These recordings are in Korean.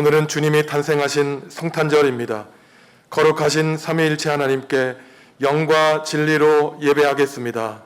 오늘은 주님이 탄생하신 성탄절입니다. 거룩하신 삼위일체 하나님께 영과 진리로 예배하겠습니다.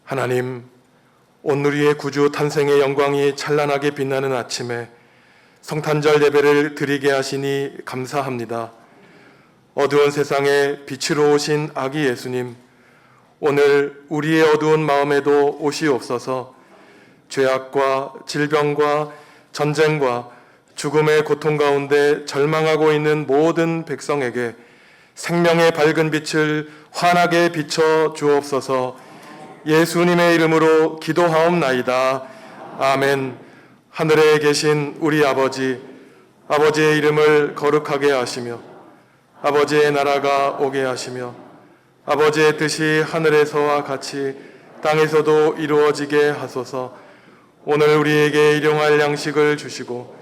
하나님, 오늘 우리의 구주 탄생의 영광이 찬란하게 빛나는 아침에 성탄절 예배를 드리게 하시니 감사합니다. 어두운 세상에 빛으로 오신 아기 예수님, 오늘 우리의 어두운 마음에도 오시옵소서. 죄악과 질병과 전쟁과 죽음의 고통 가운데 절망하고 있는 모든 백성에게 생명의 밝은 빛을 환하게 비춰 주옵소서. 예수님의 이름으로 기도하옵나이다. 아멘. 하늘에 계신 우리 아버지, 아버지의 이름을 거룩하게 하시며 아버지의 나라가 오게 하시며 아버지의 뜻이 하늘에서와 같이 땅에서도 이루어지게 하소서. 오늘 우리에게 일용할 양식을 주시고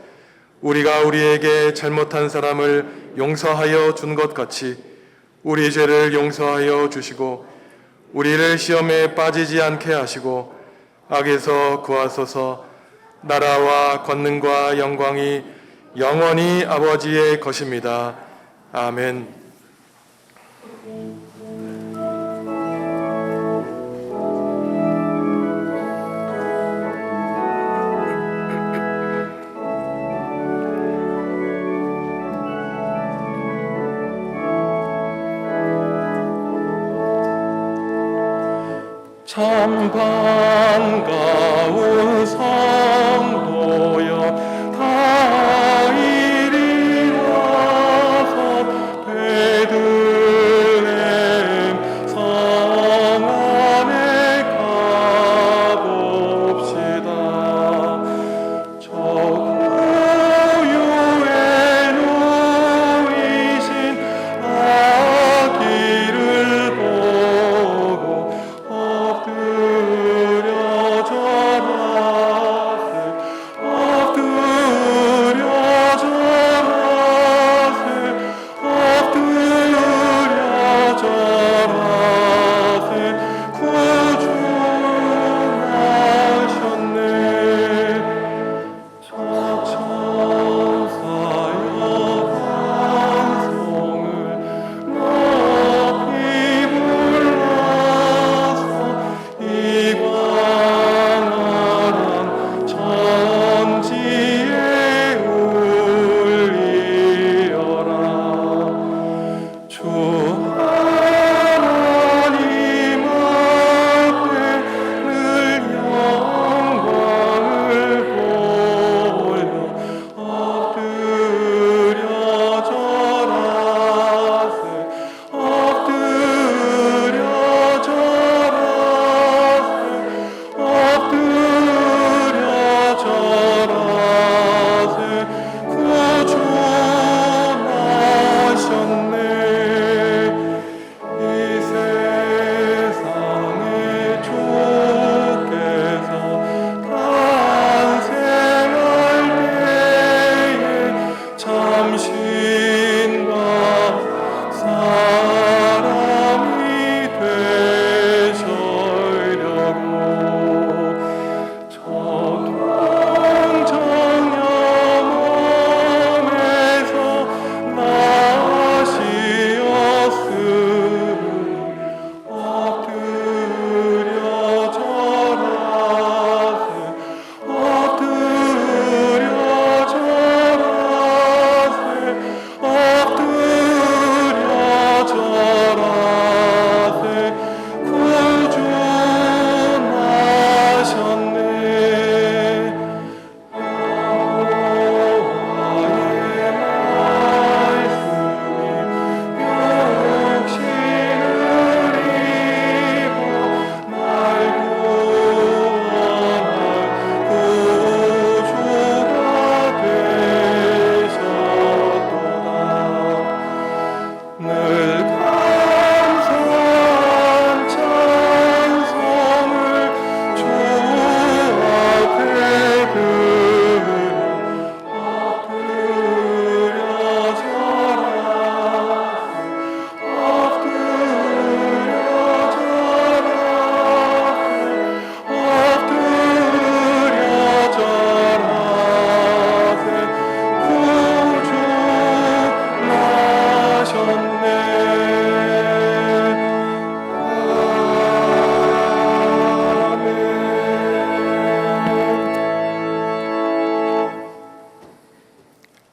우리가 우리에게 잘못한 사람을 용서하여 준 것 같이 우리 죄를 용서하여 주시고 우리를 시험에 빠지지 않게 하시고 악에서 구하소서. 나라와 권능과 영광이 영원히 아버지의 것입니다. 아멘. 참 반가운 성도여, 다 이리 와서 베들레헴 성 안에 가봅시다. 저 고요에 누이신 아기를 보고 엎드려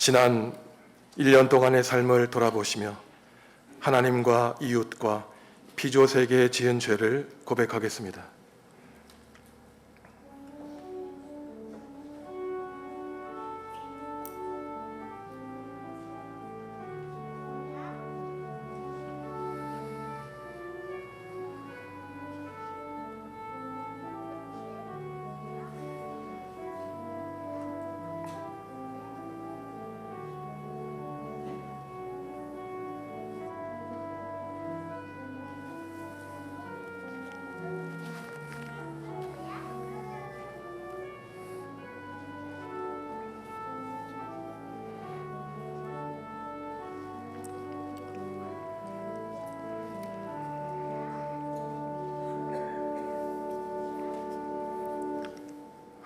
지난 1년 동안의 삶을 돌아보시며 하나님과 이웃과 피조 세계에 지은 죄를 고백하겠습니다.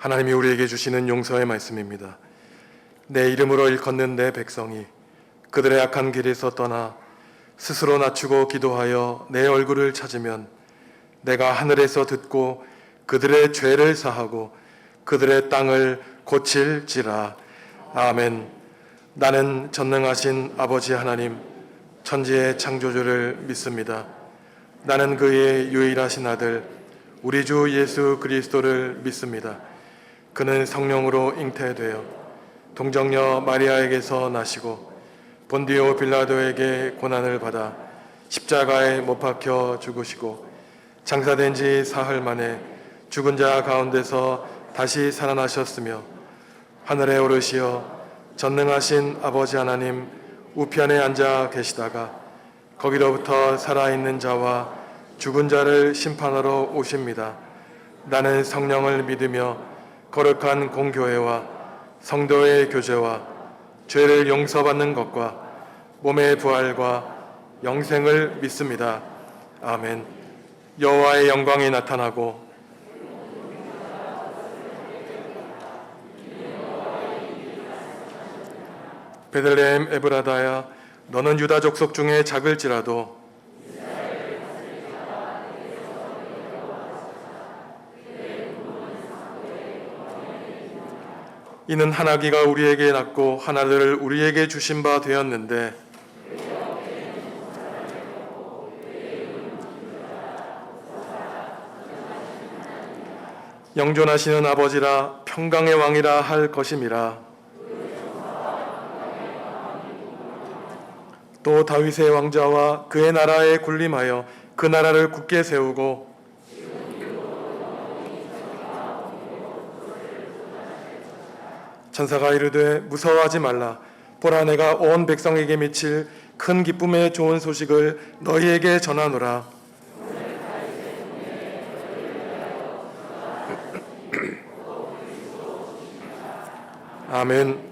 하나님이 우리에게 주시는 용서의 말씀입니다. 내 이름으로 일컫는 내 백성이 그들의 악한 길에서 떠나 스스로 낮추고 기도하여 내 얼굴을 찾으면 내가 하늘에서 듣고 그들의 죄를 사하고 그들의 땅을 고칠지라. 아멘. 나는 전능하신 아버지 하나님 천지의 창조주를 믿습니다. 나는 그의 유일하신 아들 우리 주 예수 그리스도를 믿습니다. 그는 성령으로 잉태되어 동정녀 마리아에게서 나시고 본디오 빌라도에게 고난을 받아 십자가에 못 박혀 죽으시고 장사된 지 사흘 만에 죽은 자 가운데서 다시 살아나셨으며 하늘에 오르시어 전능하신 아버지 하나님 우편에 앉아 계시다가 거기로부터 살아있는 자와 죽은 자를 심판하러 오십니다. 나는 성령을 믿으며 거룩한 공교회와 성도의 교제와 죄를 용서받는 것과 몸의 부활과 영생을 믿습니다. 아멘. 여호와의 영광이 나타나고 베들레헴 에브라다야 너는 유다 족속 중에 작을지라도 이는 하나기가 우리에게 낳고 하나들을 우리에게 주신 바 되었는데 영존하시는 아버지라 평강의 왕이라 할 것임이라. 또 다윗의 왕자와 그의 나라에 군림하여 그 나라를 굳게 세우고 천사가 이르되 무서워하지 말라. 보라 내가 온 백성에게 미칠 큰 기쁨의 좋은 소식을 너희에게 전하노라. 아멘.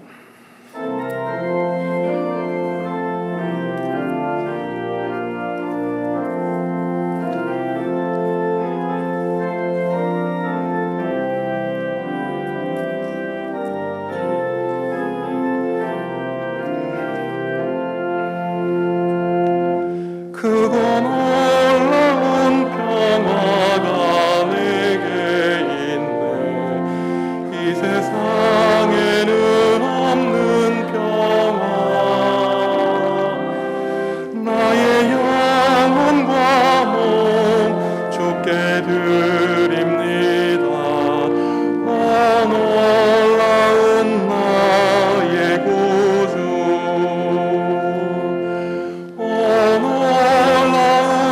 크고 놀라운 평화가 내게 있네. 이 세상에는 없는 평화. 나의 영혼과 몸 주께 드립니다. 오 놀라운 나의 구주. 오 놀라운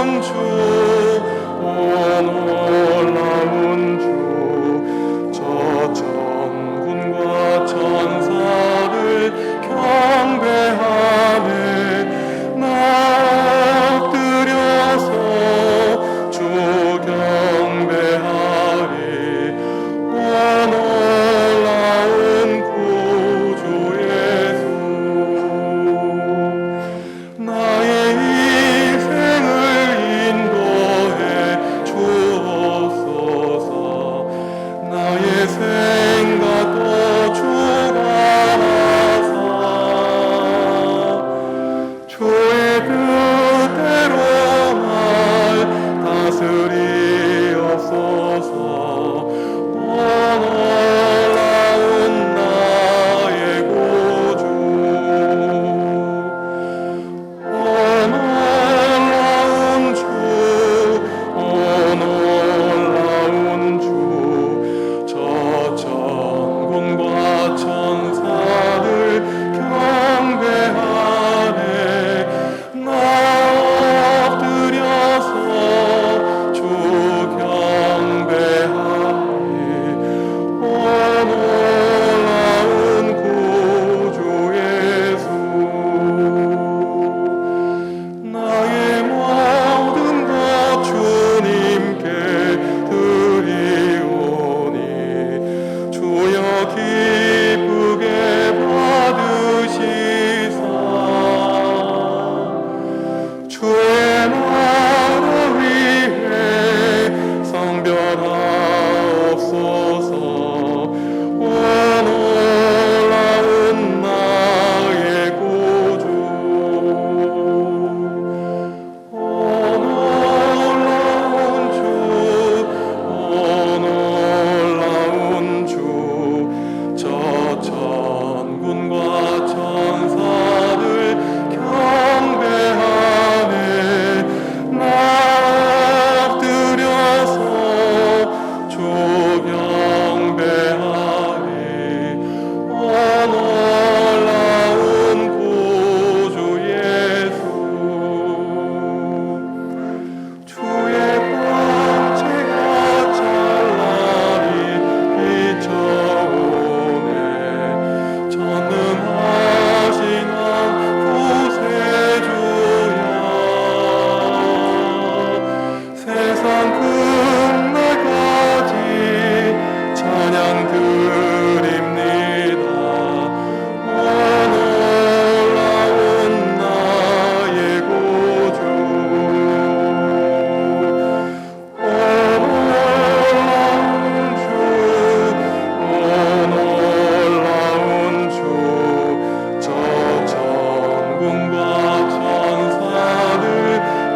왕궁과 천사들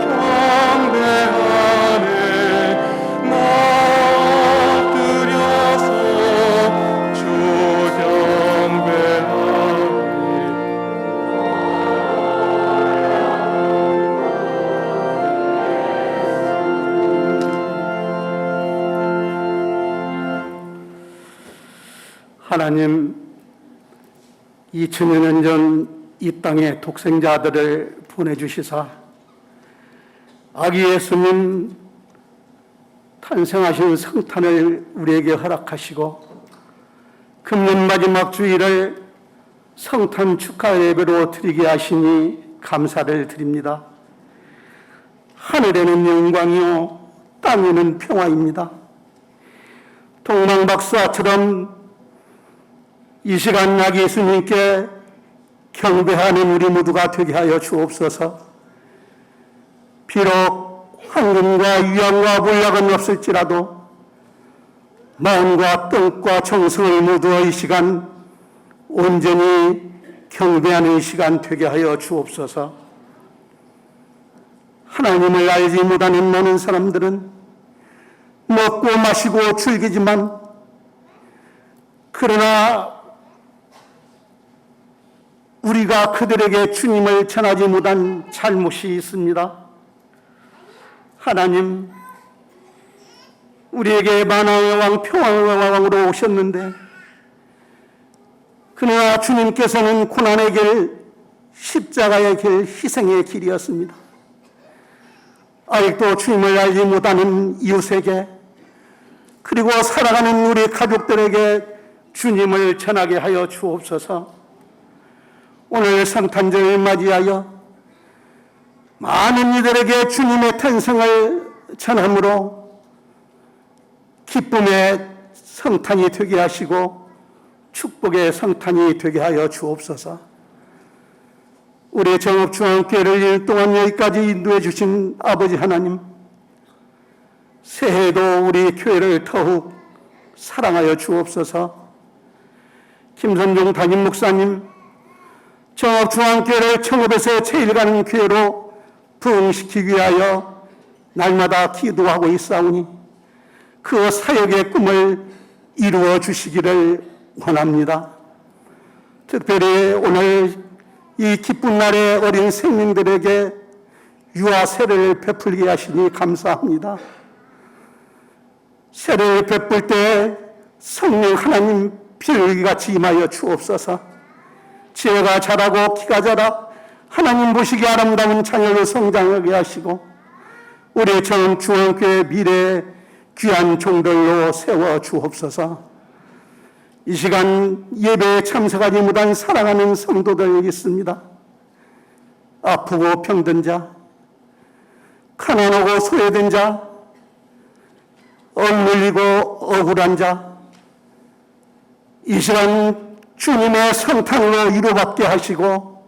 경배하네. 엎드려서 주 경배하네. 하나님, 2000여 년 전 이 땅에 독생자 아들을 보내주시사 아기 예수님 탄생하신 성탄을 우리에게 허락하시고 금년 마지막 주일을 성탄 축하 예배로 드리게 하시니 감사를 드립니다. 하늘에는 영광이요 땅에는 평화입니다. 동방박사처럼 이 시간 아기 예수님께 경배하는 우리 모두가 되게 하여 주옵소서. 비록 황금과 유황과 몰락은 없을지라도 마음과 뜻과 정성을 모두 이 시간 온전히 경배하는 시간 되게 하여 주옵소서. 하나님을 알지 못하는 많은 사람들은 먹고 마시고 즐기지만 그러나 우리가 그들에게 주님을 전하지 못한 잘못이 있습니다. 하나님, 우리에게 만왕의 왕, 평화의 왕으로 오셨는데 그러나 주님께서는 고난의 길, 십자가의 길, 희생의 길이었습니다. 아직도 주님을 알지 못하는 이웃에게 그리고 살아가는 우리 가족들에게 주님을 전하게 하여 주옵소서. 오늘 성탄절을 맞이하여 많은 이들에게 주님의 탄생을 전함으로 기쁨의 성탄이 되게 하시고 축복의 성탄이 되게 하여 주옵소서. 우리 정읍중앙교회를 1년 동안 여기까지 인도해 주신 아버지 하나님, 새해에도 우리 교회를 더욱 사랑하여 주옵소서. 김선종 담임 목사님, 정읍중앙교회를 청읍에서 제일 가는 교회로 부흥시키기 위하여 날마다 기도하고 있사오니 그 사역의 꿈을 이루어 주시기를 원합니다. 특별히 오늘 이 기쁜 날에 어린 생명들에게 유아 세례를 베풀게 하시니 감사합니다. 세례를 베풀 때 성령 하나님 비둘기같이 임하여 주옵소서. 지혜가 자라고 키가 자라 하나님 보시기 아름다운 자녀로 성장하게 하시고 우리 정중앙교회 미래의 귀한 종들로 세워 주옵소서. 이 시간 예배에 참석하지 못한 사랑하는 성도들 있습니다. 아프고 병든 자, 가난하고 소외된 자, 억눌리고 억울한 자, 이 시간 주님의 성탄으로 위로받게 하시고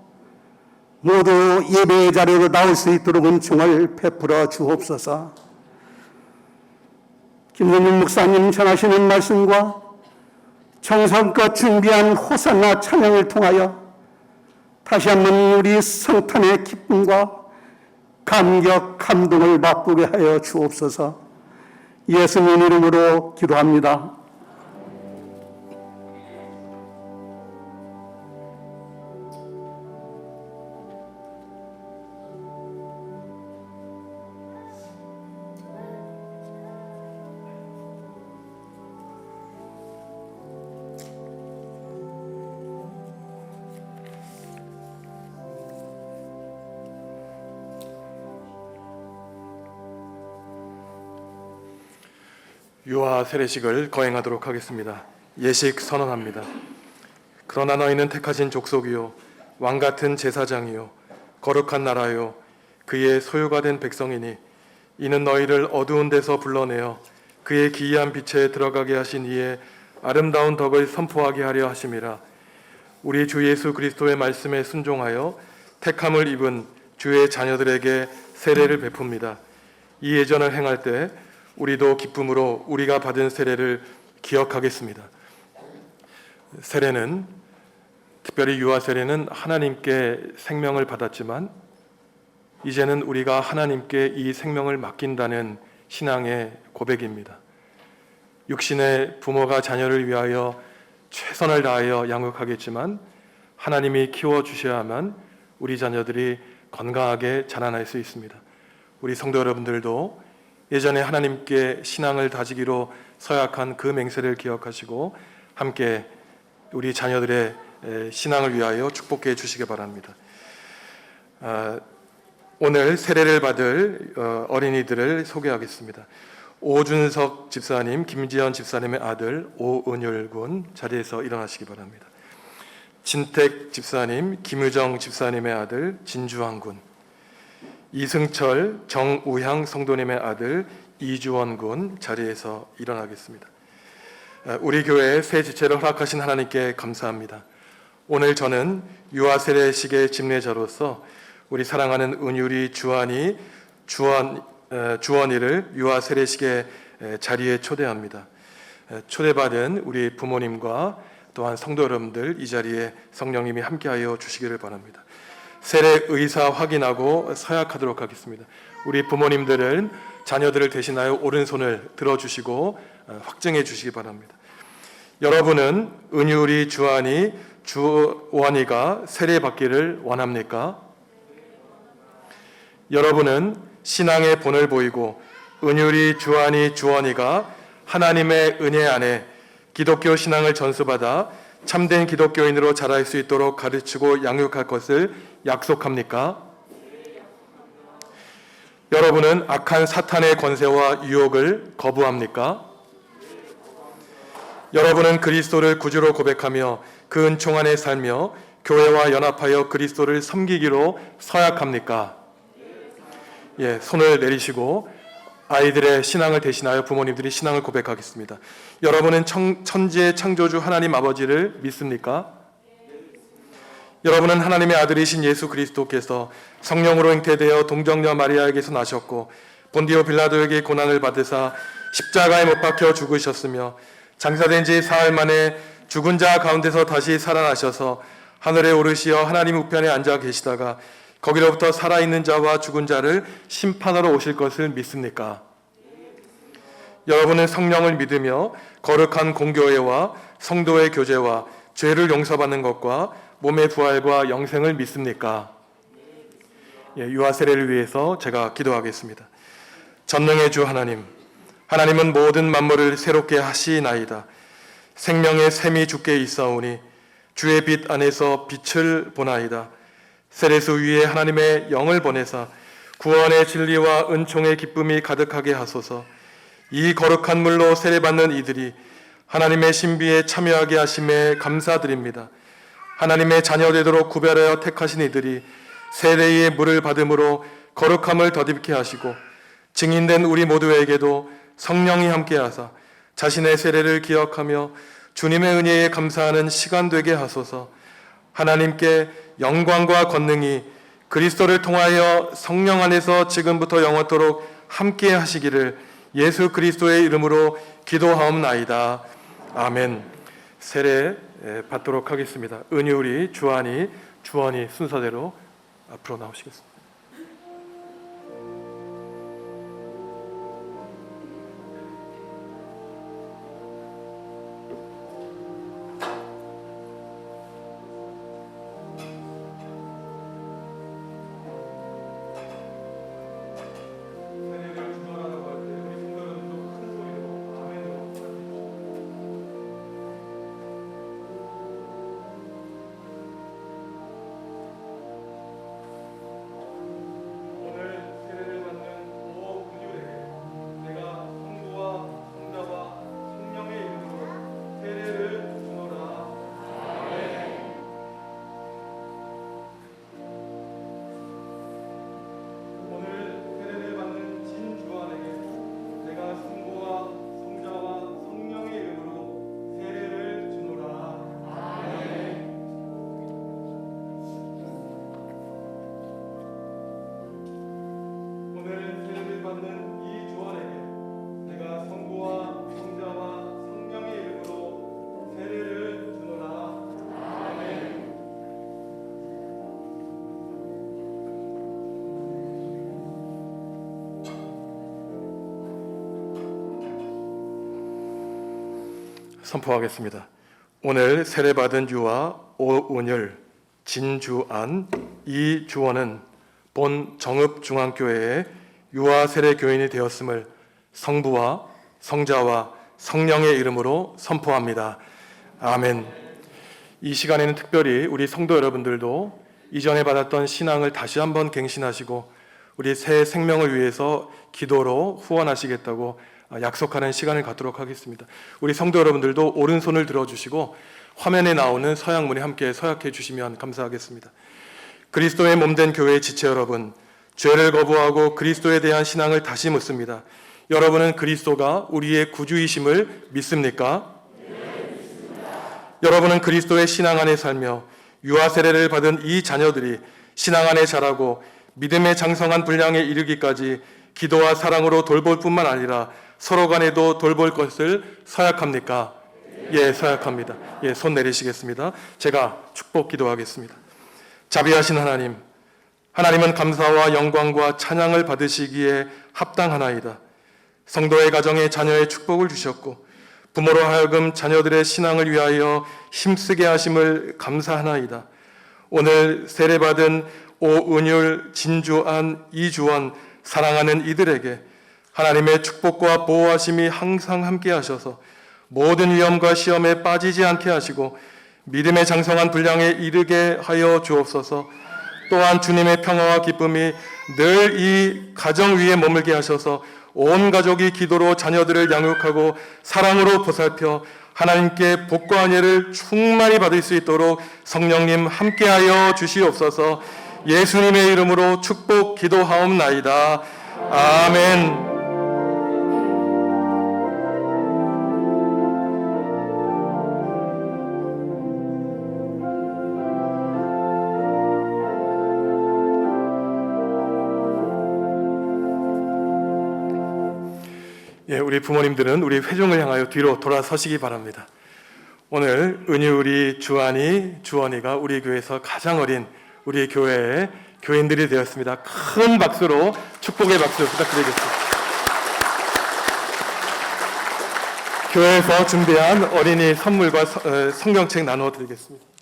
모두 예배의 자리로 나올 수 있도록 은총을 베풀어 주옵소서. 김선민 목사님 전하시는 말씀과 정성껏 준비한 호산나 찬양을 통하여 다시 한번 우리 성탄의 기쁨과 감격, 감동을 맛보게 하여 주옵소서. 예수님 이름으로 기도합니다. 유아 세례식을 거행하도록 하겠습니다. 예식 선언합니다. 그러나 너희는 택하신 족속이요 왕같은 제사장이요 거룩한 나라요 그의 소유가 된 백성이니 이는 너희를 어두운 데서 불러내어 그의 기이한 빛에 들어가게 하신 이의 아름다운 덕을 선포하게 하려 하심이라. 우리 주 예수 그리스도의 말씀에 순종하여 택함을 입은 주의 자녀들에게 세례를 베풉니다. 이 예전을 행할 때 우리도 기쁨으로 우리가 받은 세례를 기억하겠습니다. 세례는 특별히 유아 세례는 하나님께 생명을 받았지만 이제는 우리가 하나님께 이 생명을 맡긴다는 신앙의 고백입니다. 육신의 부모가 자녀를 위하여 최선을 다하여 양육하겠지만 하나님이 키워주셔야만 우리 자녀들이 건강하게 자라날 수 있습니다. 우리 성도 여러분들도 예전에 하나님께 신앙을 다지기로 서약한 그 맹세를 기억하시고 함께 우리 자녀들의 신앙을 위하여 축복해 주시기 바랍니다. 오늘 세례를 받을 어린이들을 소개하겠습니다. 오준석 집사님, 김지연 집사님의 아들 오은율 군 자리에서 일어나시기 바랍니다. 진택 집사님, 김유정 집사님의 아들 진주환 군, 이승철, 정우향 성도님의 아들 이주원 군 자리에서 일어나겠습니다. 우리 교회에 새 지체를 허락하신 하나님께 감사합니다. 오늘 저는 유아 세례식의 집례자로서 우리 사랑하는 은율이 주원이를 유아 세례식의 자리에 초대합니다. 초대받은 우리 부모님과 또한 성도 여러분들 이 자리에 성령님이 함께하여 주시기를 바랍니다. 세례 의사 확인하고 서약하도록 하겠습니다. 우리 부모님들은 자녀들을 대신하여 오른손을 들어주시고 확증해 주시기 바랍니다. 여러분은 은율이 주원이가 세례 받기를 원합니까? 여러분은 신앙의 본을 보이고 은율이 주원이가 하나님의 은혜 안에 기독교 신앙을 전수받아 참된 기독교인으로 자랄 수 있도록 가르치고 양육할 것을 약속합니까? 여러분은 악한 사탄의 권세와 유혹을 거부합니까? 여러분은 그리스도를 구주로 고백하며 그 은총 안에 살며 교회와 연합하여 그리스도를 섬기기로 서약합니까? 예, 손을 내리시고 아이들의 신앙을 대신하여 부모님들이 신앙을 고백하겠습니다. 여러분은 천지의 창조주 하나님 아버지를 믿습니까? 여러분은 하나님의 아들이신 예수 그리스도께서 성령으로 잉태되어 동정녀 마리아에게서 나셨고 본디오 빌라도에게 고난을 받으사 십자가에 못 박혀 죽으셨으며 장사된 지 사흘 만에 죽은 자 가운데서 다시 살아나셔서 하늘에 오르시어 하나님 우편에 앉아 계시다가 거기로부터 살아있는 자와 죽은 자를 심판하러 오실 것을 믿습니까? 여러분은 성령을 믿으며 거룩한 공교회와 성도의 교제와 죄를 용서받는 것과 몸의 부활과 영생을 믿습니까? 예, 유아 세례를 위해서 제가 기도하겠습니다. 전능의 주 하나님, 하나님은 모든 만물을 새롭게 하시나이다. 생명의 샘이 주께 있사오니 주의 빛 안에서 빛을 보나이다. 세례수 위에 하나님의 영을 보내사 구원의 진리와 은총의 기쁨이 가득하게 하소서. 이 거룩한 물로 세례받는 이들이 하나님의 신비에 참여하게 하심에 감사드립니다. 하나님의 자녀되도록 구별하여 택하신 이들이 세례의 물을 받음으로 거룩함을 덧입게 하시고 증인된 우리 모두에게도 성령이 함께하사 자신의 세례를 기억하며 주님의 은혜에 감사하는 시간 되게 하소서. 하나님께 영광과 권능이 그리스도를 통하여 성령 안에서 지금부터 영원토록 함께 하시기를 예수 그리스도의 이름으로 기도하옵나이다. 아멘. 세례 받도록 하겠습니다. 은율이, 주원이 순서대로 앞으로 나오시겠습니다. 선포하겠습니다. 오늘 세례받은 유아 오은율, 진주안, 이주원은 본 정읍중앙교회의 유아 세례 교인이 되었음을 성부와 성자와 성령의 이름으로 선포합니다. 아멘. 이 시간에는 특별히 우리 성도 여러분들도 이전에 받았던 신앙을 다시 한번 갱신하시고 우리 새 생명을 위해서 기도로 후원하시겠다고 약속하는 시간을 갖도록 하겠습니다. 우리 성도 여러분들도 오른손을 들어주시고 화면에 나오는 서약문에 함께 서약해 주시면 감사하겠습니다. 그리스도의 몸된 교회의 지체 여러분, 죄를 거부하고 그리스도에 대한 신앙을 다시 묻습니다. 여러분은 그리스도가 우리의 구주이심을 믿습니까? 네, 믿습니다. 여러분은 그리스도의 신앙 안에 살며 유아 세례를 받은 이 자녀들이 신앙 안에 자라고 믿음의 장성한 분량에 이르기까지 기도와 사랑으로 돌볼 뿐만 아니라 서로 간에도 돌볼 것을 서약합니까? 예, 서약합니다. 예, 손 내리시겠습니다. 제가 축복 기도하겠습니다. 자비하신 하나님, 하나님은 감사와 영광과 찬양을 받으시기에 합당하나이다. 성도의 가정에 자녀의 축복을 주셨고 부모로 하여금 자녀들의 신앙을 위하여 힘쓰게 하심을 감사하나이다. 오늘 세례받은 오은율, 진주안, 이주원 사랑하는 이들에게 하나님의 축복과 보호하심이 항상 함께 하셔서 모든 위험과 시험에 빠지지 않게 하시고 믿음의 장성한 분량에 이르게 하여 주옵소서. 또한 주님의 평화와 기쁨이 늘 이 가정 위에 머물게 하셔서 온 가족이 기도로 자녀들을 양육하고 사랑으로 보살펴 하나님께 복과 은혜를 충만히 받을 수 있도록 성령님 함께하여 주시옵소서. 예수님의 이름으로 축복 기도하옵나이다. 아멘. 예, 우리 부모님들은 우리 회중을 향하여 뒤로 돌아서시기 바랍니다. 오늘 은율이, 주안이, 주원이가 우리 교회에서 가장 어린 우리 교회의 교인들이 되었습니다. 큰 박수로 축복의 박수 부탁드리겠습니다. 교회에서 준비한 어린이 선물과 성경책 나누어 드리겠습니다.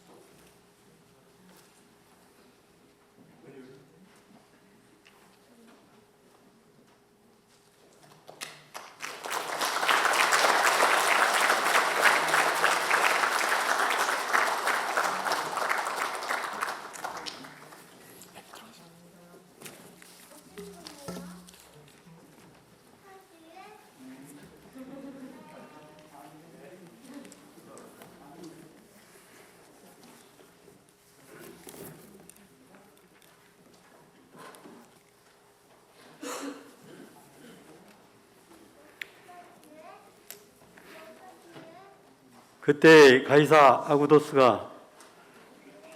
그때 가이사 아구도스가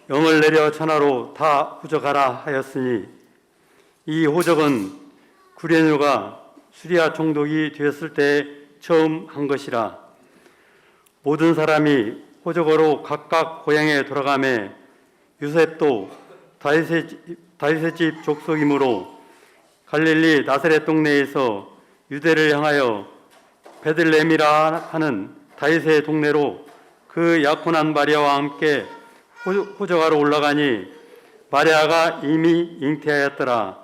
영을 내려 천하로 다 후적하라 하였으니 이 호적은 구레뇨가 수리아 총독이 되었을 때 처음 한 것이라. 모든 사람이 호적어로 각각 고향에 돌아가매 요셉도 다윗의 집 족속이므로 갈릴리 나사렛 동네에서 유대를 향하여 베들레헴이라 하는 다윗의 동네로 그 약혼한 마리아와 함께 호적하러 올라가니 마리아가 이미 잉태하였더라.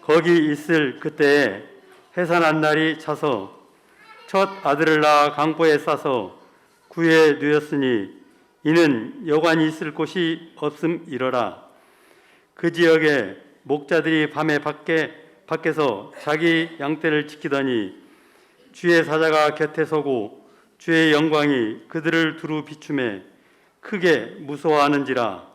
거기 있을 그때에 해산한 날이 차서 첫 아들을 낳아 강보에 싸서 구에 누였으니 이는 여관이 있을 곳이 없음이러라. 그 지역에 목자들이 밤에 밖에서 자기 양떼를 지키더니 주의 사자가 곁에 서고 주의 영광이 그들을 두루 비추매 크게 무서워하는지라.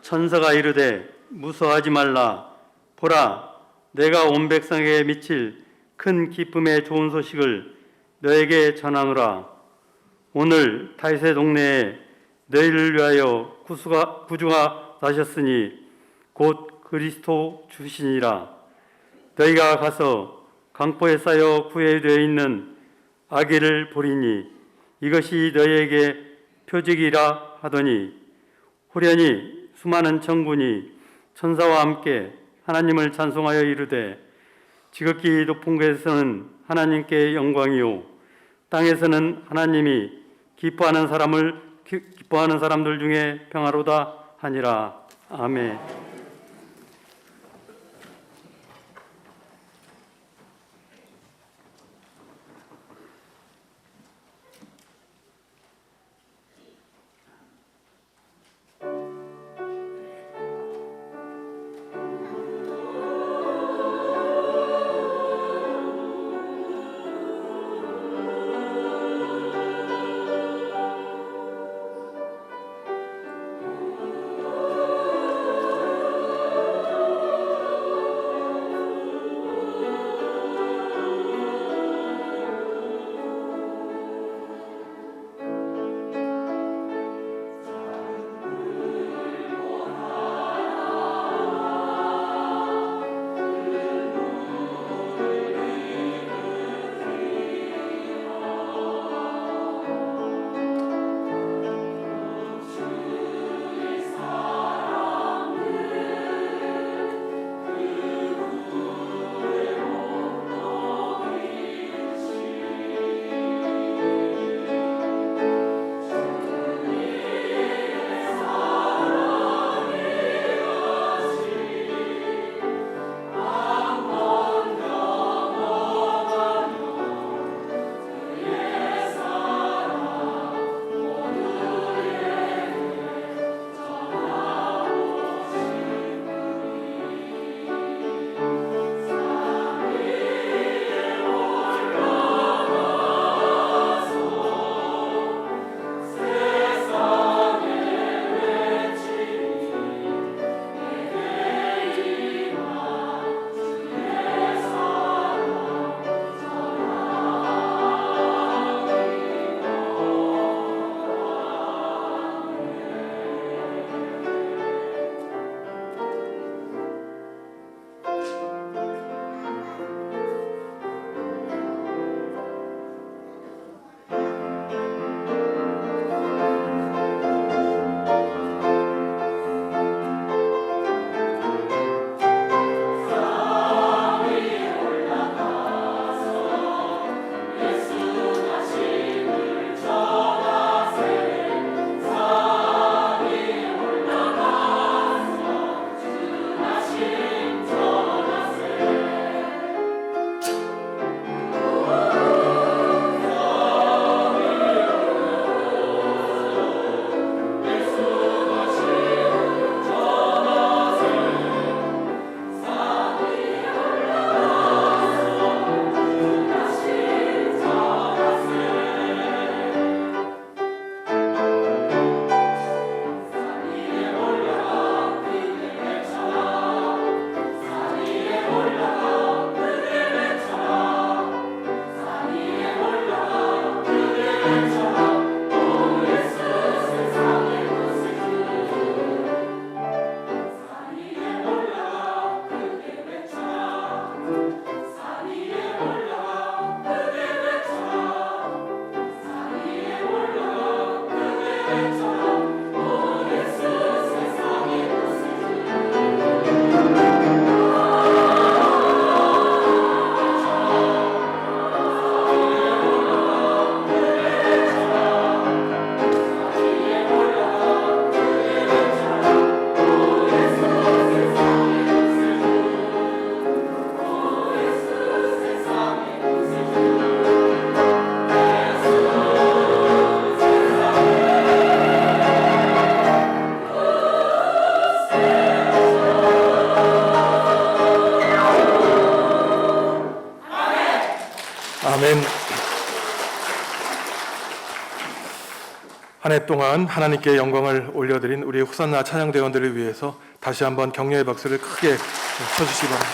천사가 이르되 무서워하지 말라. 보라, 내가 온 백성에게 미칠 큰 기쁨의 좋은 소식을 너에게 전하노라. 오늘 다윗의 동네에 너희를 위하여 구주가 나셨으니 곧 그리스도 주시니라. 너희가 가서 강포에 쌓여 구해되어 있는 아기를 보리니 이것이 너희에게 표적이라 하더니 호련히 수많은 천군이 천사와 함께 하나님을 찬송하여 이르되 지극히 높은 곳에서는 하나님께 영광이요 땅에서는 하나님이 기뻐하는 사람들 중에 평화로다 하니라. 아멘. 아멘. 한 해 동안 하나님께 영광을 올려드린 우리 호산나 찬양대원들을 위해서 다시 한번 격려의 박수를 크게 쳐주시기 바랍니다.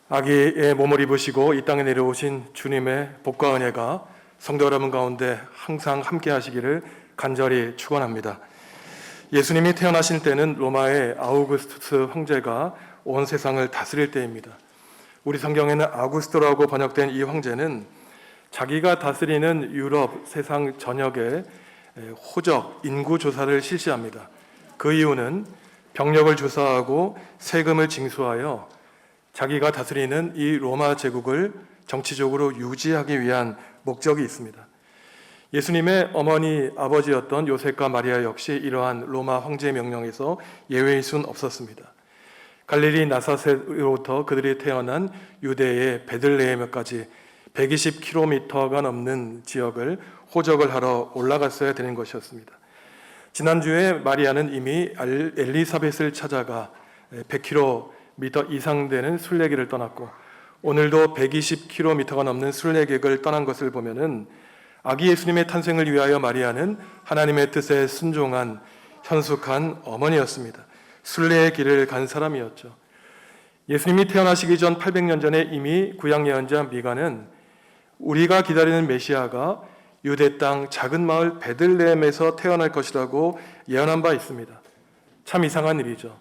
아기의 몸을 입으시고 이 땅에 내려오신 주님의 복과 은혜가 성도 여러분 가운데 항상 함께 하시기를 간절히 축원합니다. 예수님이 태어나신 때는 로마의 아우구스투스 황제가 온 세상을 다스릴 때입니다. 우리 성경에는 아구스토라고 번역된 이 황제는 자기가 다스리는 유럽 세상 전역에 호적 인구 조사를 실시합니다. 그 이유는 병력을 조사하고 세금을 징수하여 자기가 다스리는 이 로마 제국을 정치적으로 유지하기 위한 목적이 있습니다. 예수님의 어머니 아버지였던 요셉과 마리아 역시 이러한 로마 황제의 명령에서 예외일 수는 없었습니다. 갈릴리 나사렛으로부터 그들이 태어난 유대의 베들레헴까지 120km가 넘는 지역을 호적을 하러 올라갔어야 되는 것이었습니다. 지난주에 마리아는 이미 엘리사벳을 찾아가 100km 이상 되는 순례길을 떠났고, 오늘도 120km가 넘는 순례객을 떠난 것을 보면은 아기 예수님의 탄생을 위하여 마리아는 하나님의 뜻에 순종한 현숙한 어머니였습니다. 순례의 길을 간 사람이었죠. 예수님이 태어나시기 전 800년 전에 이미 구약 예언자 미가는 우리가 기다리는 메시아가 유대 땅 작은 마을 베들레헴에서 태어날 것이라고 예언한 바 있습니다. 참 이상한 일이죠.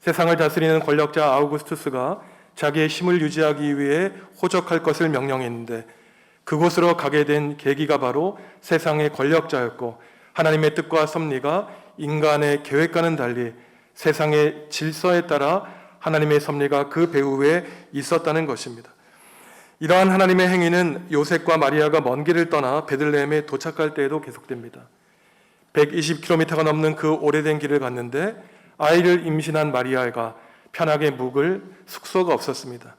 세상을 다스리는 권력자 아우구스투스가 자기의 힘을 유지하기 위해 호적할 것을 명령했는데, 그곳으로 가게 된 계기가 바로 세상의 권력자였고, 하나님의 뜻과 섭리가 인간의 계획과는 달리 세상의 질서에 따라 하나님의 섭리가 그 배후에 있었다는 것입니다. 이러한 하나님의 행위는 요셉과 마리아가 먼 길을 떠나 베들레헴에 도착할 때에도 계속됩니다. 120km가 넘는 그 오래된 길을 갔는데 아이를 임신한 마리아가 편하게 묵을 숙소가 없었습니다.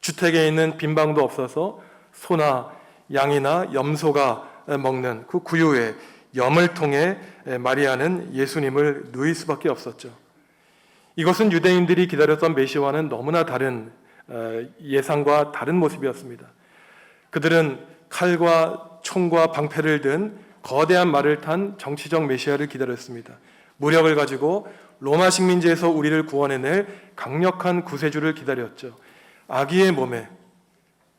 주택에 있는 빈방도 없어서 소나 양이나 염소가 먹는 그 구유에 염을 통해 마리아는 예수님을 누일 수밖에 없었죠. 이것은 유대인들이 기다렸던 메시아와는 너무나 다른 예상과 다른 모습이었습니다. 그들은 칼과 총과 방패를 든 거대한 말을 탄 정치적 메시아를 기다렸습니다. 무력을 가지고 로마 식민지에서 우리를 구원해낼 강력한 구세주를 기다렸죠. 아기의 몸에,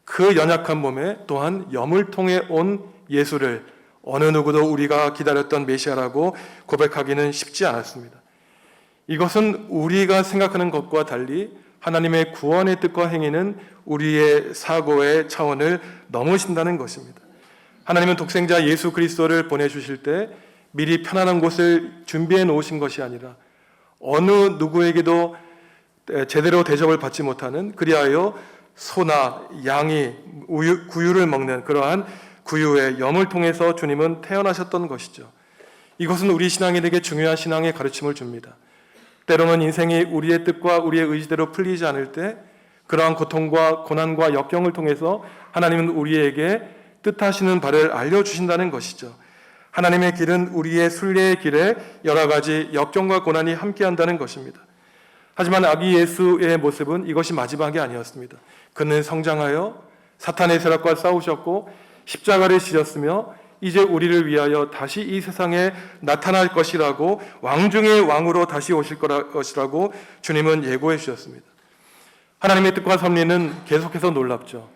그 연약한 몸에 또한 염을 통해 온 예수를 어느 누구도 우리가 기다렸던 메시아라고 고백하기는 쉽지 않았습니다. 이것은 우리가 생각하는 것과 달리 하나님의 구원의 뜻과 행위는 우리의 사고의 차원을 넘으신다는 것입니다. 하나님은 독생자 예수 그리스도를 보내주실 때 미리 편안한 곳을 준비해 놓으신 것이 아니라 어느 누구에게도 제대로 대접을 받지 못하는, 그리하여 소나 양이 구유를 먹는 그러한 구유의 염을 통해서 주님은 태어나셨던 것이죠. 이것은 우리 신앙인에게 중요한 신앙의 가르침을 줍니다. 때로는 인생이 우리의 뜻과 우리의 의지대로 풀리지 않을 때 그러한 고통과 고난과 역경을 통해서 하나님은 우리에게 뜻하시는 바를 알려주신다는 것이죠. 하나님의 길은 우리의 순례의 길에 여러 가지 역경과 고난이 함께한다는 것입니다. 하지만 아기 예수의 모습은 이것이 마지막이 아니었습니다. 그는 성장하여 사탄의 세력과 싸우셨고 십자가를 지셨으며 이제 우리를 위하여 다시 이 세상에 나타날 것이라고, 왕 중의 왕으로 다시 오실 것이라고 주님은 예고해 주셨습니다. 하나님의 뜻과 섭리는 계속해서 놀랍죠.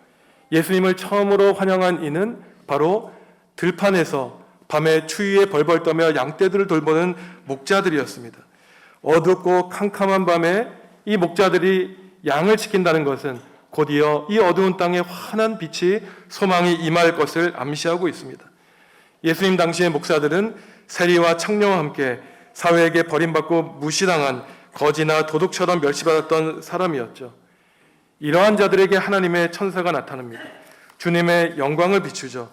예수님을 처음으로 환영한 이는 바로 들판에서 밤에 추위에 벌벌 떠며 양떼들을 돌보는 목자들이었습니다. 어둡고 캄캄한 밤에 이 목자들이 양을 지킨다는 것은 곧이어 이 어두운 땅에 환한 빛이, 소망이 임할 것을 암시하고 있습니다. 예수님 당시의 목사들은 세리와 창녀와 함께 사회에게 버림받고 무시당한 거지나 도둑처럼 멸시받았던 사람이었죠. 이러한 자들에게 하나님의 천사가 나타납니다. 주님의 영광을 비추죠.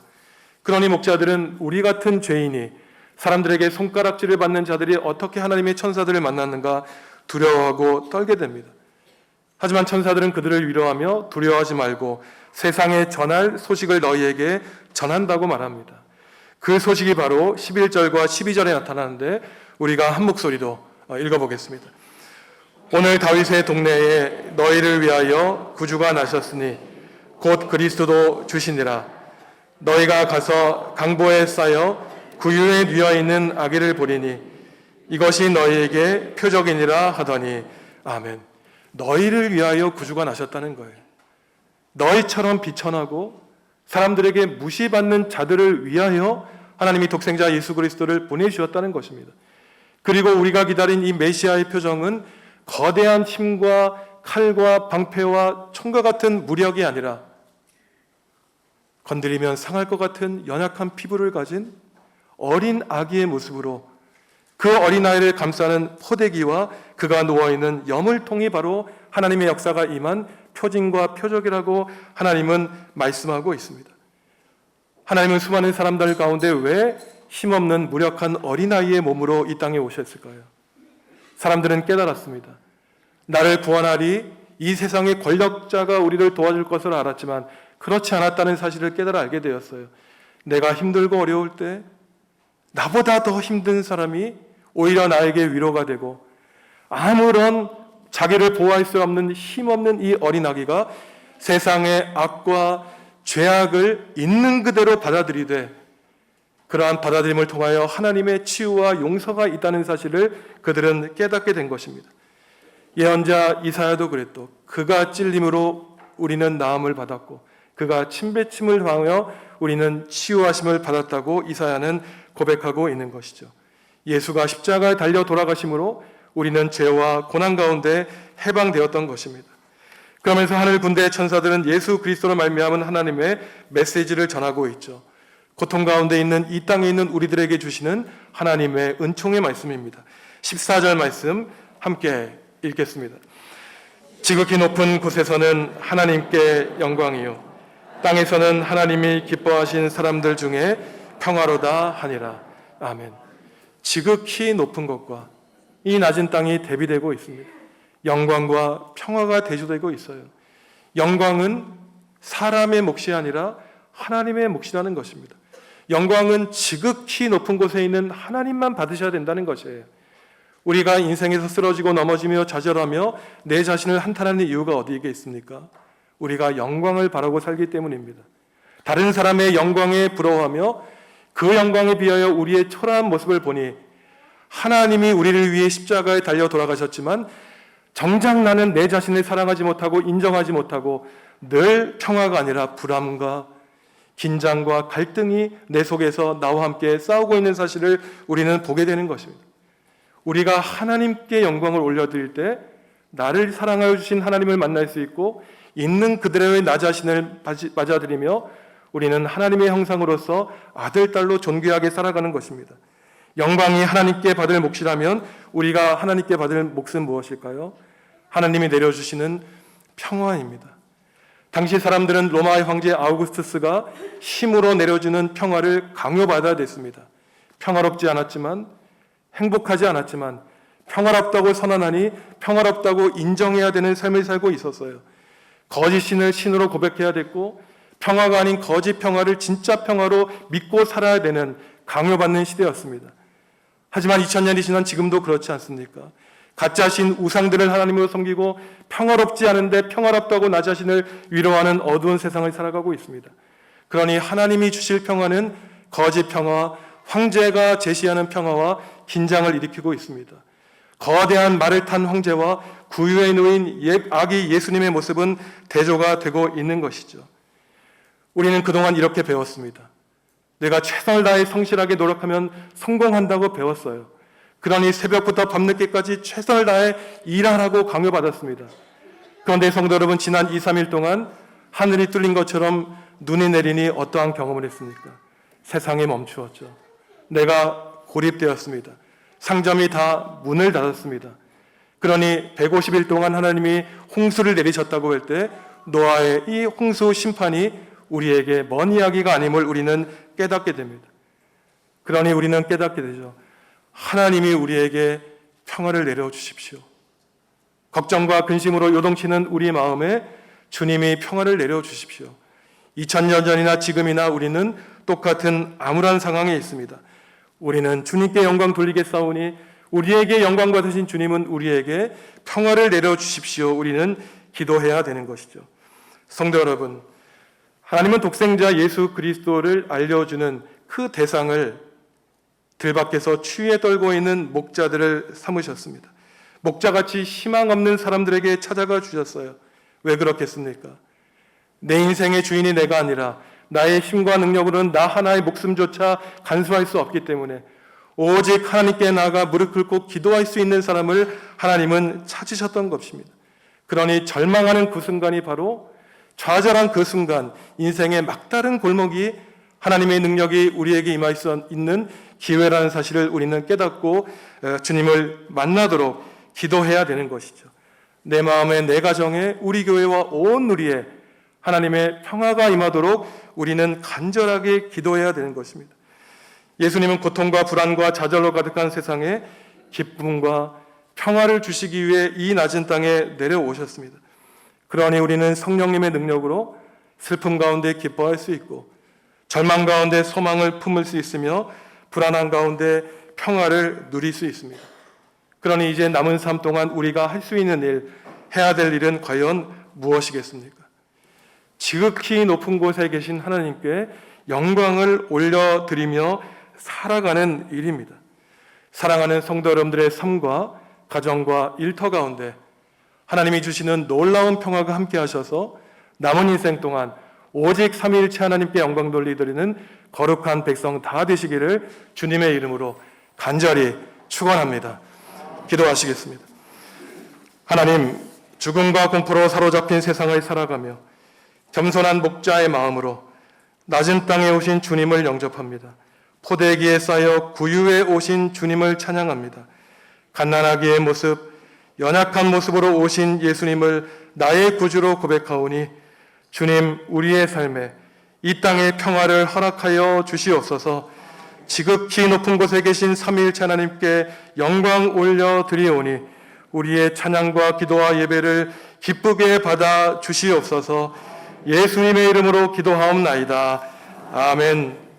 그러니 목자들은 우리 같은 죄인이, 사람들에게 손가락질을 받는 자들이 어떻게 하나님의 천사들을 만났는가 두려워하고 떨게 됩니다. 하지만 천사들은 그들을 위로하며 두려워하지 말고 세상에 전할 소식을 너희에게 전한다고 말합니다. 그 소식이 바로 11절과 12절에 나타나는데 우리가 한 목소리로 읽어보겠습니다. 오늘 다윗의 동네에 너희를 위하여 구주가 나셨으니 곧 그리스도도 주시니라. 너희가 가서 강보에 쌓여 구유에 뉘어 있는 아기를 보리니 이것이 너희에게 표적이니라 하더니 아멘. 너희를 위하여 구주가 나셨다는 거예요. 너희처럼 비천하고 사람들에게 무시받는 자들을 위하여 하나님이 독생자 예수 그리스도를 보내주셨다는 것입니다. 그리고 우리가 기다린 이 메시아의 표정은 거대한 힘과 칼과 방패와 총과 같은 무력이 아니라 건드리면 상할 것 같은 연약한 피부를 가진 어린 아기의 모습으로, 그 어린아이를 감싸는 포대기와 그가 누워있는 염을통이 바로 하나님의 역사가 임한 표징과 표적이라고 하나님은 말씀하고 있습니다. 하나님은 수많은 사람들 가운데 왜 힘없는 무력한 어린아이의 몸으로 이 땅에 오셨을까요? 사람들은 깨달았습니다. 나를 구원하리 이 세상의 권력자가 우리를 도와줄 것을 알았지만 그렇지 않았다는 사실을 깨달아 알게 되었어요. 내가 힘들고 어려울 때 나보다 더 힘든 사람이 오히려 나에게 위로가 되고 아무런 자기를 보호할 수 없는 힘없는 이 어린아기가 세상의 악과 죄악을 있는 그대로 받아들이되 그러한 받아들임을 통하여 하나님의 치유와 용서가 있다는 사실을 그들은 깨닫게 된 것입니다. 예언자 이사야도 그랬고 그가 찔림으로 우리는 나음을 받았고 그가 침뱉음을 당하여 우리는 치유하심을 받았다고 이사야는 고백하고 있는 것이죠. 예수가 십자가에 달려 돌아가심으로 우리는 죄와 고난 가운데 해방되었던 것입니다. 그러면서 하늘 군대의 천사들은 예수 그리스도로 말미암은 하나님의 메시지를 전하고 있죠. 고통 가운데 있는 이 땅에 있는 우리들에게 주시는 하나님의 은총의 말씀입니다. 14절 말씀 함께 읽겠습니다. 지극히 높은 곳에서는 하나님께 영광이요 땅에서는 하나님이 기뻐하신 사람들 중에 평화로다 하니라. 아멘. 지극히 높은 것과 이 낮은 땅이 대비되고 있습니다. 영광과 평화가 대조되고 있어요. 영광은 사람의 몫이 아니라 하나님의 몫이라는 것입니다. 영광은 지극히 높은 곳에 있는 하나님만 받으셔야 된다는 것이에요. 우리가 인생에서 쓰러지고 넘어지며 좌절하며 내 자신을 한탄하는 이유가 어디에 있습니까? 우리가 영광을 바라고 살기 때문입니다. 다른 사람의 영광에 부러워하며 그 영광에 비하여 우리의 초라한 모습을 보니 하나님이 우리를 위해 십자가에 달려 돌아가셨지만 정작 나는 내 자신을 사랑하지 못하고 인정하지 못하고 늘 평화가 아니라 불안과 긴장과 갈등이 내 속에서 나와 함께 싸우고 있는 사실을 우리는 보게 되는 것입니다. 우리가 하나님께 영광을 올려드릴 때 나를 사랑하여 주신 하나님을 만날 수 있고 있는 그대로의 나 자신을 맞아들이며 우리는 하나님의 형상으로서 아들, 딸로 존귀하게 살아가는 것입니다. 영광이 하나님께 받을 몫이라면 우리가 하나님께 받을 몫은 무엇일까요? 하나님이 내려주시는 평화입니다. 당시 사람들은 로마의 황제 아우구스투스가 힘으로 내려주는 평화를 강요받아야 됐습니다. 평화롭지 않았지만 행복하지 않았지만 평화롭다고 선언하니 평화롭다고 인정해야 되는 삶을 살고 있었어요. 거짓 신을 신으로 고백해야 됐고 평화가 아닌 거짓 평화를 진짜 평화로 믿고 살아야 되는 강요받는 시대였습니다. 하지만 2000년이 지난 지금도 그렇지 않습니까? 가짜 신 우상들을 하나님으로 섬기고 평화롭지 않은데 평화롭다고 나 자신을 위로하는 어두운 세상을 살아가고 있습니다. 그러니 하나님이 주실 평화는 거짓 평화, 황제가 제시하는 평화와 긴장을 일으키고 있습니다. 거대한 말을 탄 황제와 구유에 놓인 아기 예수님의 모습은 대조가 되고 있는 것이죠. 우리는 그동안 이렇게 배웠습니다. 내가 최선을 다해 성실하게 노력하면 성공한다고 배웠어요. 그러니 새벽부터 밤늦게까지 최선을 다해 일하라고 강요받았습니다. 그런데 성도 여러분, 지난 2, 3일 동안 하늘이 뚫린 것처럼 눈이 내리니 어떠한 경험을 했습니까? 세상이 멈추었죠. 내가 고립되었습니다. 상점이 다 문을 닫았습니다. 그러니 150일 동안 하나님이 홍수를 내리셨다고 할 때 노아의 이 홍수 심판이 우리에게 먼 이야기가 아님을 우리는 깨닫게 됩니다. 그러니 우리는 깨닫게 되죠. 하나님이 우리에게 평화를 내려주십시오. 걱정과 근심으로 요동치는 우리 마음에 주님이 평화를 내려주십시오. 2000년 전이나 지금이나 우리는 똑같은 암울한 상황에 있습니다. 우리는 주님께 영광 돌리겠사오니 우리에게 영광 받으신 주님은 우리에게 평화를 내려주십시오. 우리는 기도해야 되는 것이죠. 성도 여러분, 하나님은 독생자 예수 그리스도를 알려주는 그 대상을 들밖에서 추위에 떨고 있는 목자들을 삼으셨습니다. 목자같이 희망 없는 사람들에게 찾아가 주셨어요. 왜 그렇겠습니까? 내 인생의 주인이 내가 아니라 나의 힘과 능력으로는 나 하나의 목숨조차 간수할 수 없기 때문에 오직 하나님께 나아가 무릎 꿇고 기도할 수 있는 사람을 하나님은 찾으셨던 것입니다. 그러니 절망하는 그 순간이 바로 좌절한 그 순간, 인생의 막다른 골목이 하나님의 능력이 우리에게 임할 수 있는 기회라는 사실을 우리는 깨닫고 주님을 만나도록 기도해야 되는 것이죠. 내 마음에, 내 가정에, 우리 교회와 온 누리에 하나님의 평화가 임하도록 우리는 간절하게 기도해야 되는 것입니다. 예수님은 고통과 불안과 좌절로 가득한 세상에 기쁨과 평화를 주시기 위해 이 낮은 땅에 내려오셨습니다. 그러니 우리는 성령님의 능력으로 슬픔 가운데 기뻐할 수 있고, 절망 가운데 소망을 품을 수 있으며, 불안한 가운데 평화를 누릴 수 있습니다. 그러니 이제 남은 삶 동안 우리가 할 수 있는 일, 해야 될 일은 과연 무엇이겠습니까? 지극히 높은 곳에 계신 하나님께 영광을 올려드리며 살아가는 일입니다. 사랑하는 성도 여러분들의 삶과 가정과 일터 가운데 하나님이 주시는 놀라운 평화가 함께 하셔서 남은 인생 동안 오직 삼위일체 하나님께 영광 돌리드리는 거룩한 백성 다 되시기를 주님의 이름으로 간절히 축원합니다. 기도하시겠습니다. 하나님, 죽음과 공포로 사로잡힌 세상을 살아가며 겸손한 목자의 마음으로 낮은 땅에 오신 주님을 영접합니다. 포대기에 쌓여 구유에 오신 주님을 찬양합니다. 갓난아기의 모습, 연약한 모습으로 오신 예수님을 나의 구주로 고백하오니 주님, 우리의 삶에 이 땅의 평화를 허락하여 주시옵소서. 지극히 높은 곳에 계신 삼위일체 하나님께 영광 올려드리오니 우리의 찬양과 기도와 예배를 기쁘게 받아 주시옵소서. 예수님의 이름으로 기도하옵나이다. 아멘.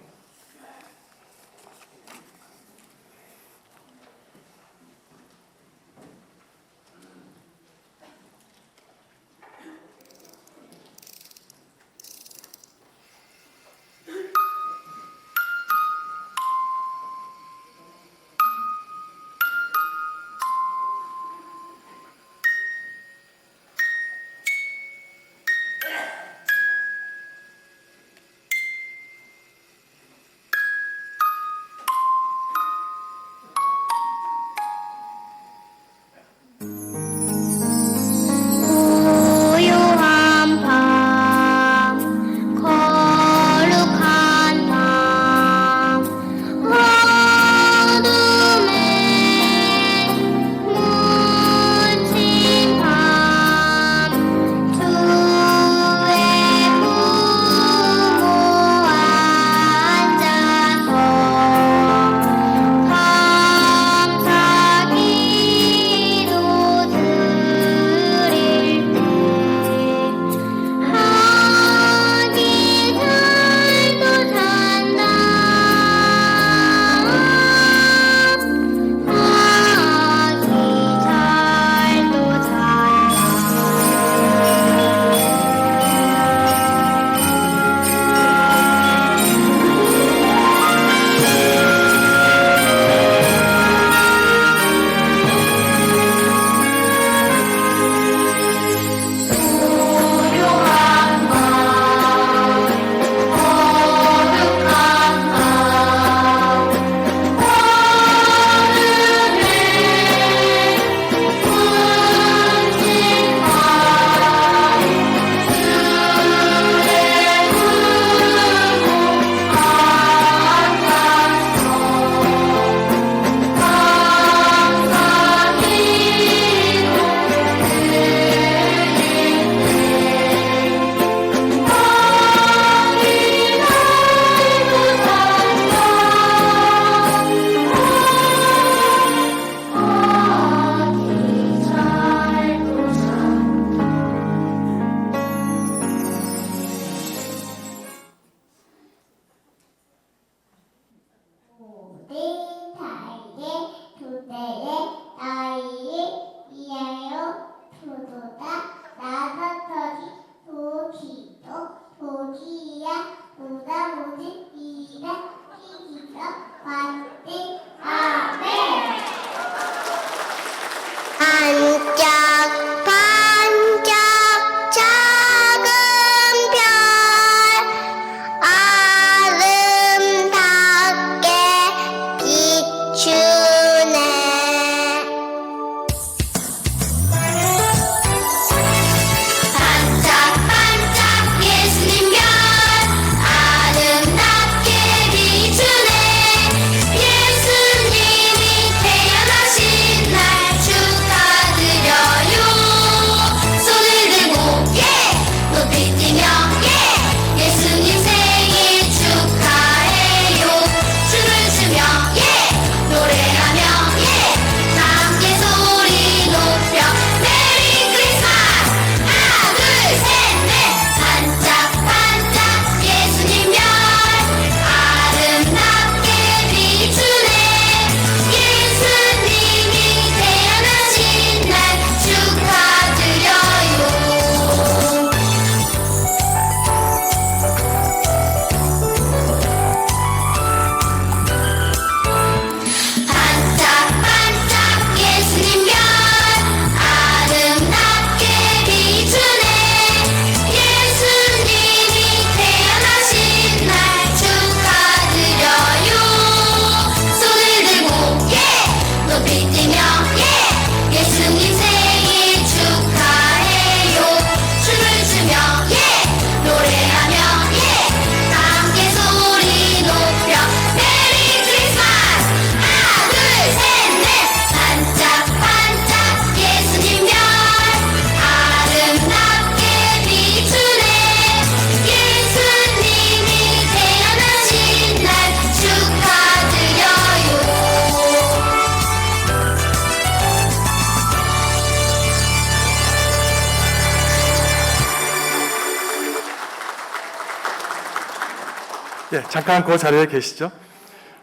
네, 잠깐 그 자리에 계시죠?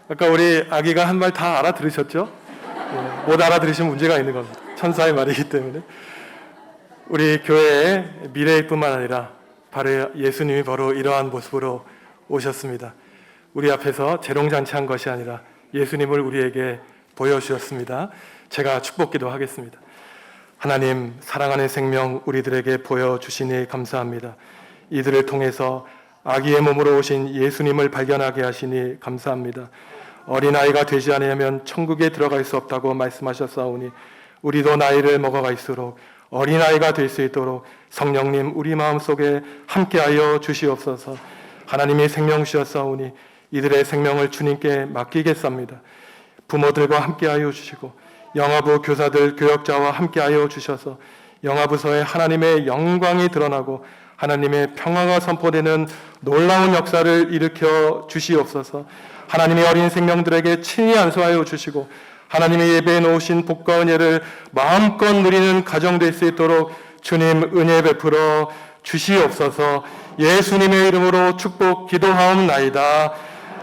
아까 우리 아기가 한 말 다 알아들으셨죠? 네, 못 알아들으시면 문제가 있는 겁니다. 천사의 말이기 때문에. 우리 교회의 미래뿐만 아니라 바로 예수님이 바로 이러한 모습으로 오셨습니다. 우리 앞에서 재롱잔치한 것이 아니라 예수님을 우리에게 보여주셨습니다. 제가 축복기도 하겠습니다. 하나님, 사랑하는 생명 우리들에게 보여주시니 감사합니다. 이들을 통해서 아기의 몸으로 오신 예수님을 발견하게 하시니 감사합니다. 어린아이가 되지 않으면 천국에 들어갈 수 없다고 말씀하셨사오니 우리도 나이를 먹어갈수록 어린아이가 될 수 있도록 성령님 우리 마음속에 함께하여 주시옵소서. 하나님이 생명 주셨사오니 이들의 생명을 주님께 맡기겠습니다. 부모들과 함께하여 주시고 영아부 교사들 교역자와 함께하여 주셔서 영아부서에 하나님의 영광이 드러나고 하나님의 평화가 선포되는 놀라운 역사를 일으켜 주시옵소서. 하나님의 어린 생명들에게 친히 안수하여 주시고 하나님의 예배에 놓으신 복과 은혜를 마음껏 누리는 가정 될 수 있도록 주님 은혜 베풀어 주시옵소서. 예수님의 이름으로 축복 기도하옵나이다.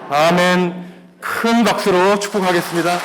아멘. 큰 박수로 축복하겠습니다.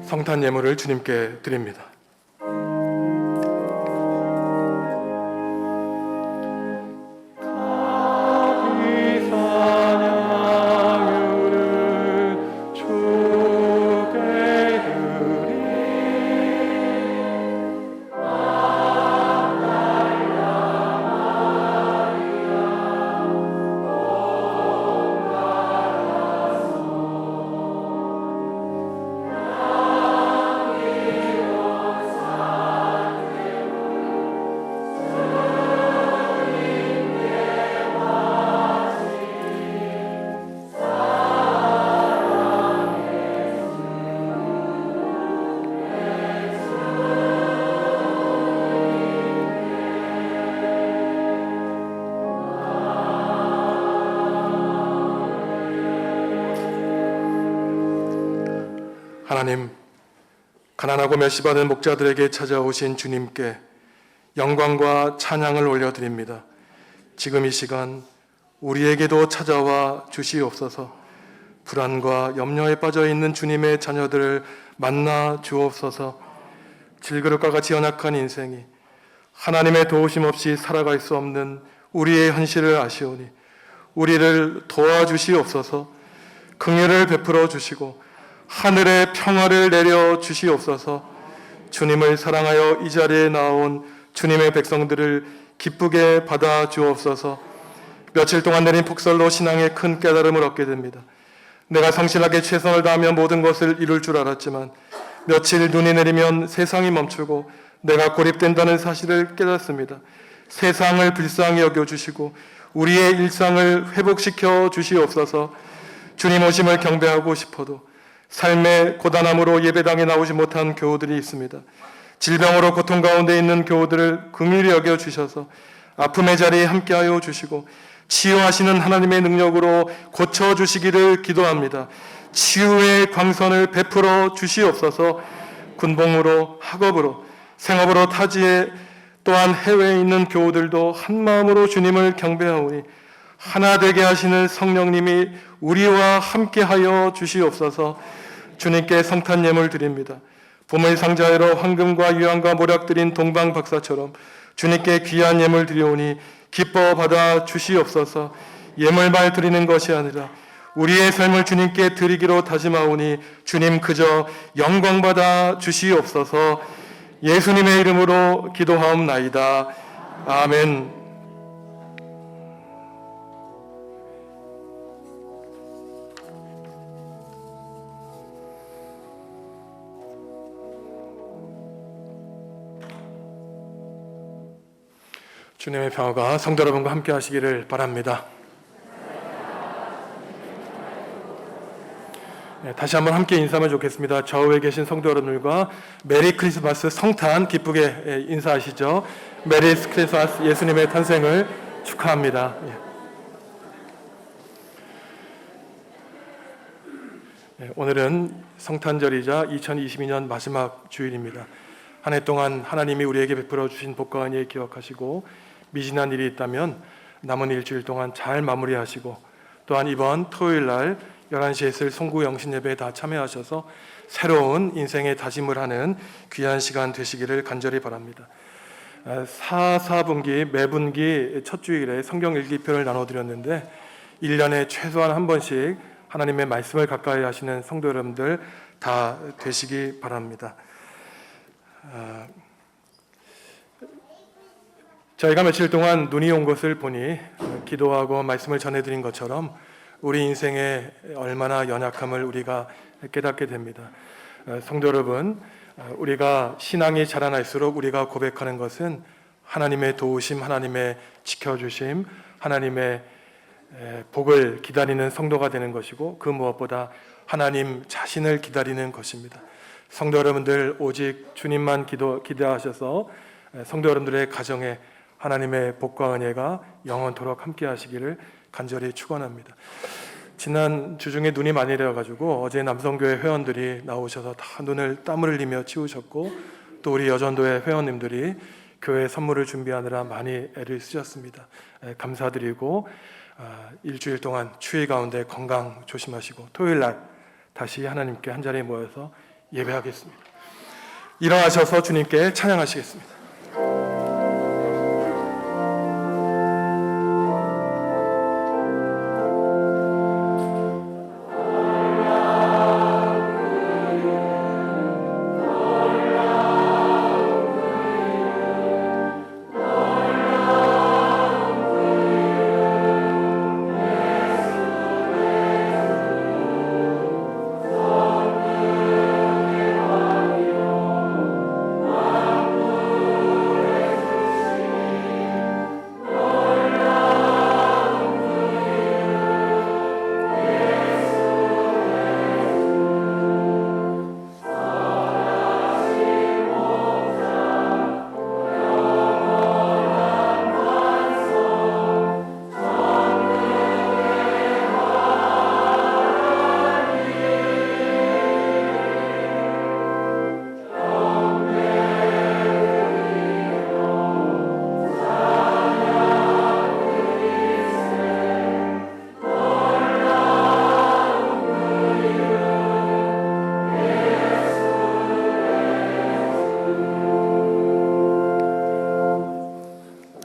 성탄 예물을 주님께 드립니다. 하나님, 가난하고 멸시받은 목자들에게 찾아오신 주님께 영광과 찬양을 올려드립니다. 지금 이 시간 우리에게도 찾아와 주시옵소서. 불안과 염려에 빠져 있는 주님의 자녀들을 만나 주옵소서. 질그릇과 같이 연약한 인생이 하나님의 도우심 없이 살아갈 수 없는 우리의 현실을 아시오니 우리를 도와주시옵소서. 긍휼을 베풀어 주시고 하늘의 평화를 내려 주시옵소서. 주님을 사랑하여 이 자리에 나온 주님의 백성들을 기쁘게 받아 주옵소서. 며칠 동안 내린 폭설로 신앙의 큰 깨달음을 얻게 됩니다. 내가 성실하게 최선을 다하며 모든 것을 이룰 줄 알았지만 며칠 눈이 내리면 세상이 멈추고 내가 고립된다는 사실을 깨닫습니다. 세상을 불쌍히 여겨주시고 우리의 일상을 회복시켜 주시옵소서. 주님 오심을 경배하고 싶어도 삶의 고단함으로 예배당에 나오지 못한 교우들이 있습니다. 질병으로 고통 가운데 있는 교우들을 긍휼히 여겨주셔서 아픔의 자리에 함께하여 주시고 치유하시는 하나님의 능력으로 고쳐주시기를 기도합니다. 치유의 광선을 베풀어 주시옵소서. 군복무로 학업으로 생업으로 타지에 또한 해외에 있는 교우들도 한마음으로 주님을 경배하오니 하나 되게 하시는 성령님이 우리와 함께하여 주시옵소서. 주님께 성탄 예물 드립니다. 보물 상자에로 황금과 유황과 모략 드린 동방 박사처럼 주님께 귀한 예물 드리오니 기뻐 받아 주시옵소서. 예물만 드리는 것이 아니라 우리의 삶을 주님께 드리기로 다짐하오니 주님 그저 영광 받아 주시옵소서. 예수님의 이름으로 기도하옵나이다. 아멘. 주님의 평화가 성도 여러분과 함께 하시기를 바랍니다. 다시 한번 함께 인사하면 좋겠습니다. 좌우에 계신 성도 여러분들과 메리 크리스마스 성탄 기쁘게 인사하시죠. 메리 크리스마스, 예수님의 탄생을 축하합니다. 오늘은 성탄절이자 2022년 마지막 주일입니다. 한 해 동안 하나님이 우리에게 베풀어 주신 복과 은혜 기억하시고 미진한 일이 있다면 남은 일주일 동안 잘 마무리하시고 또한 이번 토요일 날 11시에 있을 송구 영신 예배에 다 참여하셔서 새로운 인생의 다짐을 하는 귀한 시간 되시기를 간절히 바랍니다. 4분기 매분기 첫 주일에 성경 읽기표를 나눠드렸는데 1년에 최소한 한 번씩 하나님의 말씀을 가까이 하시는 성도 여러분들 다 되시기 바랍니다. 저희가 며칠 동안 눈이 온 것을 보니 기도하고 말씀을 전해드린 것처럼 우리 인생의 얼마나 연약함을 우리가 깨닫게 됩니다. 성도 여러분, 우리가 신앙이 자라날수록 우리가 고백하는 것은 하나님의 도우심, 하나님의 지켜주심, 하나님의 복을 기다리는 성도가 되는 것이고 그 무엇보다 하나님 자신을 기다리는 것입니다. 성도 여러분들 오직 주님만 기대하셔서 성도 여러분들의 가정에 하나님의 복과 은혜가 영원토록 함께 하시기를 간절히 축원합니다. 지난 주중에 눈이 많이 내려가지고 어제 남성교회 회원들이 나오셔서 다 눈을 땀을 흘리며 치우셨고 또 우리 여전도회 회원님들이 교회 선물을 준비하느라 많이 애를 쓰셨습니다. 감사드리고 일주일 동안 추위 가운데 건강 조심하시고 토요일 날 다시 하나님께 한 자리에 모여서 예배하겠습니다. 일어나셔서 주님께 찬양하시겠습니다.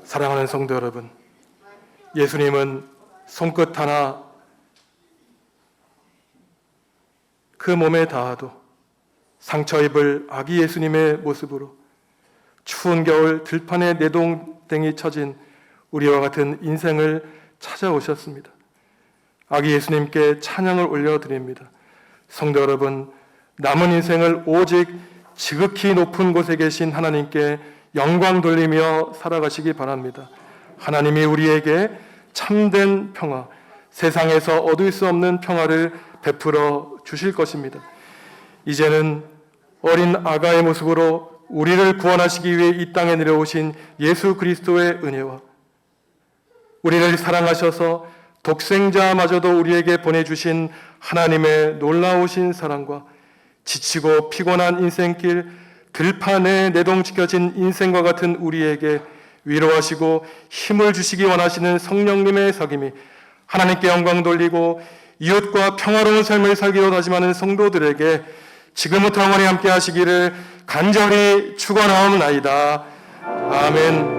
사랑하는 성도 여러분, 예수님은 손끝 하나 그 몸에 닿아도 상처 입을 아기 예수님의 모습으로 추운 겨울 들판에 내동댕이 쳐진 우리와 같은 인생을 찾아오셨습니다. 아기 예수님께 찬양을 올려드립니다. 성도 여러분, 남은 인생을 오직 지극히 높은 곳에 계신 하나님께 영광 돌리며 살아가시기 바랍니다. 하나님이 우리에게 참된 평화, 세상에서 얻을 수 없는 평화를 베풀어 주실 것입니다. 이제는 어린 아가의 모습으로 우리를 구원하시기 위해 이 땅에 내려오신 예수 그리스도의 은혜와 우리를 사랑하셔서 독생자마저도 우리에게 보내주신 하나님의 놀라우신 사랑과 지치고 피곤한 인생길 들판에 내동지켜진 인생과 같은 우리에게 위로하시고 힘을 주시기 원하시는 성령님의 사귐이 하나님께 영광 돌리고 이웃과 평화로운 삶을 살기로 다짐하는 성도들에게 지금부터 영원히 함께 하시기를 간절히 축원하옵나이다. 아멘.